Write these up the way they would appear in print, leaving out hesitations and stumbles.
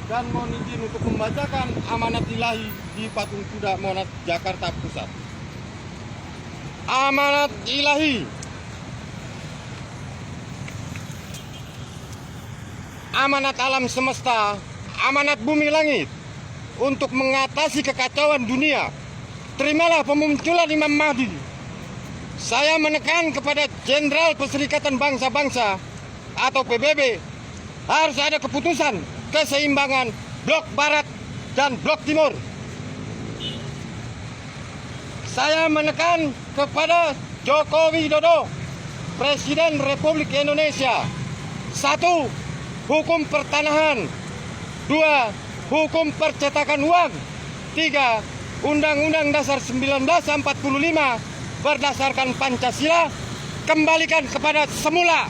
dan mohon izin untuk membacakan amanat ilahi di Patung Kuda Monas, Jakarta Pusat. Amanat ilahi. Amanat alam semesta, amanat bumi langit untuk mengatasi kekacauan dunia. Terimalah pemunculan Imam Mahdi. Saya menekan kepada Jenderal Perserikatan Bangsa-Bangsa atau PBB, harus ada keputusan keseimbangan blok barat dan blok timur. Saya menekan kepada Joko Widodo, Presiden Republik Indonesia. 1. Hukum pertanahan. 2. Hukum percetakan uang. 3. Undang-Undang Dasar 1945 berdasarkan Pancasila kembalikan kepada semula.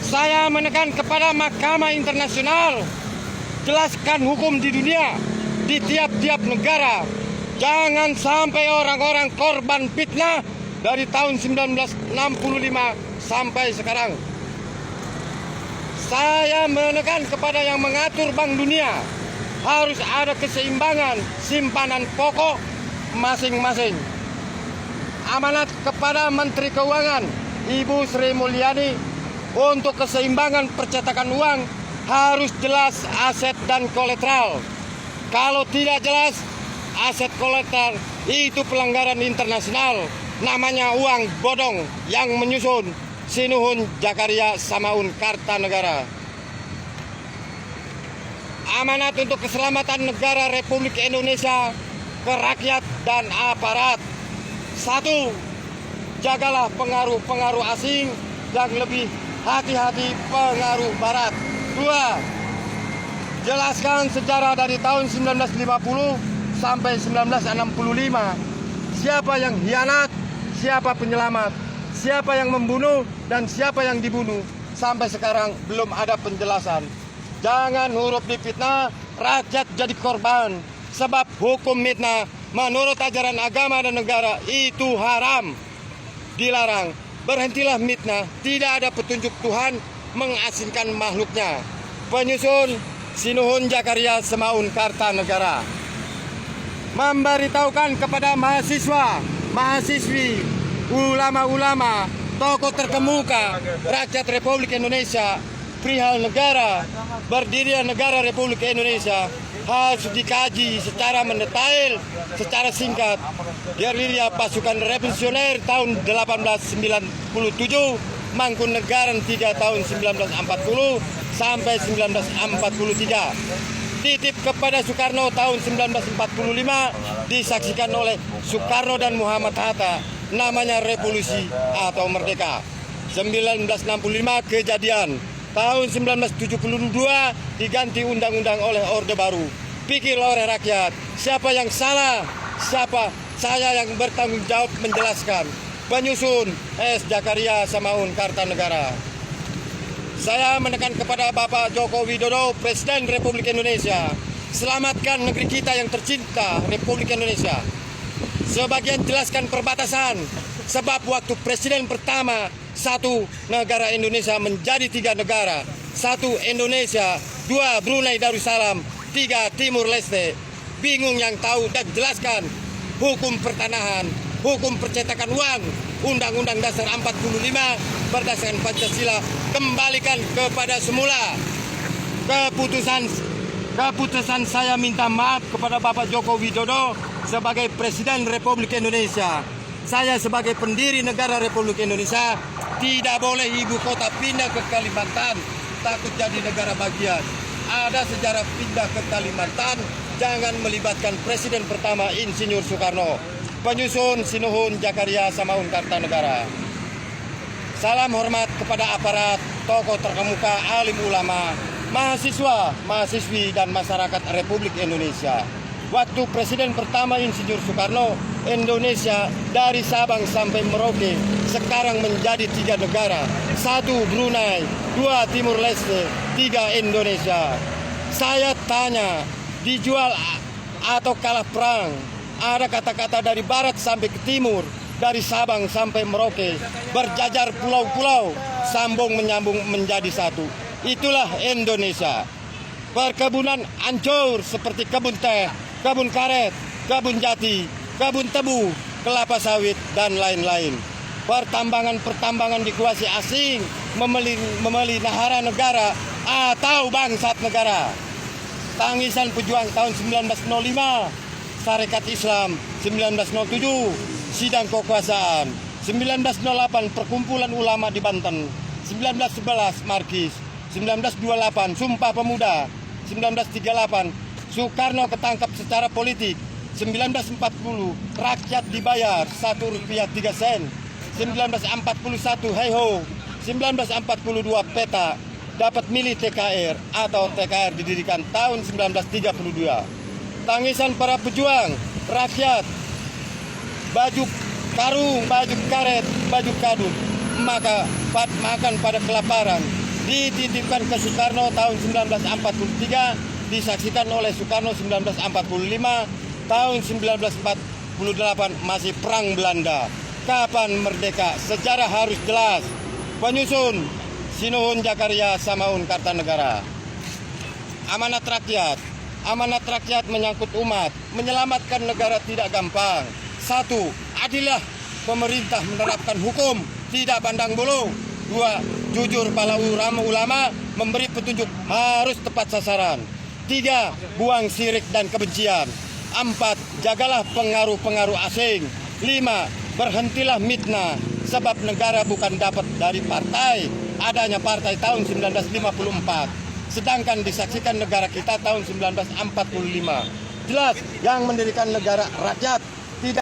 Saya menekan kepada Mahkamah Internasional, jelaskan hukum di dunia, di tiap-tiap negara. Jangan sampai orang-orang korban fitnah dari tahun 1965 sampai sekarang. Saya menekan kepada yang mengatur Bank Dunia, harus ada keseimbangan simpanan pokok masing-masing. Amanat kepada Menteri Keuangan Ibu Sri Mulyani untuk keseimbangan percetakan uang harus jelas aset dan kolateral. Kalau tidak jelas aset kolateral itu pelanggaran internasional, namanya uang bodong yang menyusun Sinuhun Jakaria Samaun Kartanegara. Amanat untuk keselamatan negara Republik Indonesia ke rakyat dan aparat. 1. Jagalah pengaruh-pengaruh asing yang lebih hati-hati pengaruh barat. 2. Jelaskan sejarah dari tahun 1950 sampai 1965. Siapa yang hianat, siapa penyelamat, siapa yang membunuh dan siapa yang dibunuh. Sampai sekarang belum ada penjelasan. Jangan huruf difitnah, rakyat jadi korban. Sebab hukum fitnah menurut ajaran agama dan negara itu haram, dilarang. Berhentilah fitnah, tidak ada petunjuk Tuhan mengasingkan makhluknya. Penyusun Sinuhun Jakaria Samaun Kartanegara. Memberitahukan kepada mahasiswa, mahasiswi, ulama-ulama, tokoh terkemuka rakyat Republik Indonesia perihal negara, berdirinya negara Republik Indonesia harus dikaji secara mendetail, secara singkat. Gerilya pasukan revolusioner tahun 1897, Mangkunegaran 3 tahun 1940 sampai 1943. Titip kepada Soekarno tahun 1945 disaksikan oleh Soekarno dan Muhammad Hatta, namanya revolusi atau merdeka. 1965 kejadian. Tahun 1972 diganti undang-undang oleh Orde Baru. Pikir oleh rakyat, siapa yang salah, siapa saya yang bertanggung jawab menjelaskan. Penyusun S. Jakaria Samaun Kartanegara. Saya menekan kepada Bapak Joko Widodo, Presiden Republik Indonesia. Selamatkan negeri kita yang tercinta, Republik Indonesia. Sebagian jelaskan perbatasan, sebab waktu Presiden pertama, 1 negara Indonesia menjadi 3 negara. 1 Indonesia, 2 Brunei Darussalam, 3 Timur Leste. Bingung yang tahu dan jelaskan hukum pertanahan, hukum percetakan uang, Undang-Undang Dasar 45 berdasarkan Pancasila kembalikan kepada semula. Keputusan saya minta maaf kepada Bapak Joko Widodo sebagai Presiden Republik Indonesia. Saya sebagai pendiri negara Republik Indonesia tidak boleh ibu kota pindah ke Kalimantan, takut jadi negara bagian. Ada sejarah pindah ke Kalimantan, jangan melibatkan Presiden pertama Insinyur Soekarno. Penyusun Sinuhun Jakaria Samaun Kartanegara. Salam hormat kepada aparat, tokoh terkemuka, alim ulama, mahasiswa, mahasiswi dan masyarakat Republik Indonesia. Waktu Presiden pertama Insinyur Soekarno, Indonesia dari Sabang sampai Merauke sekarang menjadi 3 negara. 1 Brunei, 2 Timur Leste, 3 Indonesia. Saya tanya, dijual atau kalah perang? Ada kata-kata dari barat sampai ke timur, dari Sabang sampai Merauke, berjajar pulau-pulau, sambung menyambung menjadi satu. Itulah Indonesia. perkebunan hancur seperti kebun teh, kebun karet, kebun jati, kebun tebu, kelapa sawit, dan lain-lain. Pertambangan dikuasai asing, memelihara negara atau bangsat negara. Tangisan pejuang tahun 1905, Sarekat Islam 1907, sidang kekuasaan 1908, perkumpulan ulama di Banten 1911, Markis 1928, Sumpah Pemuda 1938, Soekarno ketangkap secara politik 1940, rakyat dibayar Rp1.03, 1941, Heiho 1942, peta dapat milih TKR atau TKR didirikan tahun 1932. Tangisan para pejuang rakyat, baju karung, baju karet, baju kadut, maka makan pada kelaparan, dititipkan ke Soekarno tahun 1943, disaksikan oleh Soekarno 1945, tahun 1948 masih perang Belanda. Kapan merdeka? Sejarah harus jelas. Penyusun Sinuhun Jakaria Samaun Kartanegara. Amanat rakyat menyangkut umat. Menyelamatkan negara tidak gampang. 1. Adillah pemerintah menerapkan hukum, tidak pandang bulu. 2. Jujur para ulama memberi petunjuk, harus tepat sasaran. 3. Buang syirik dan kebencian. 4. Jagalah pengaruh-pengaruh asing. 5. Berhentilah mitnah, sebab negara bukan dapat dari partai. Adanya partai tahun 1954, sedangkan disaksikan negara kita tahun 1945. Jelas yang mendirikan negara rakyat.